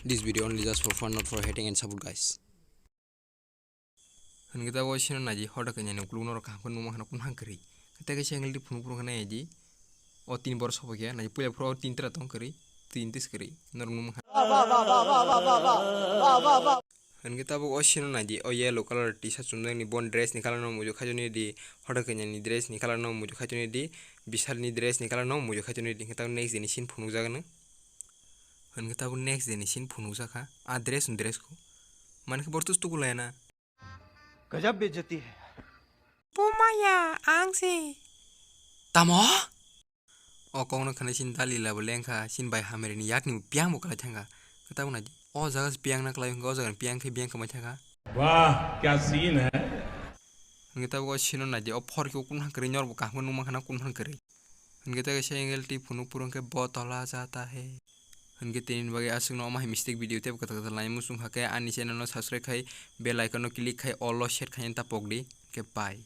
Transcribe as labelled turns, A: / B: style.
A: This video only just for fun, not for hating and support, guys. Kita watch na ji hoda kanya no kulung no ka kun mo kana kun hankari. Kita ke channel di phunu phunu kana ji. O 3 बरस हो गया ना जी पूरे फ्रो 3 तरह तो करी 3 तीस करी नरम हन kita bu ocean na ji o yellow color t-shirt sundang ni bon dress ni kala no mujo khajoni di hoda kanya ni dress ni kala no mujo khajoni di bisal ni dress ni kala no mujo khajoni di kita next दिन sin phunu jaga na हन kita bu next दिन sin phunu jaka a dress ko man ke bortus tu kulena
B: गजब बेइज्जती है
C: Pumaya, angsi.
A: tamo o kong na kana sin dali la bolengka sin bai hamere ni yak ni piang mo kala thanga kita na ji o jaga piang na kala go jaga piang ka ma thanga
D: वाह क्या scene है
A: kita go sino na ji o phor ke kun hankari nyor bo ka kun ma khana kun hankari kita ke sengel ti phunu purung ke botola jata hai hingga tenin bagai asung no ma mistake video te kata kata lain musung hake ani channel no subscribe khai bell icon no click khai all share khai ta pogdi ke bye.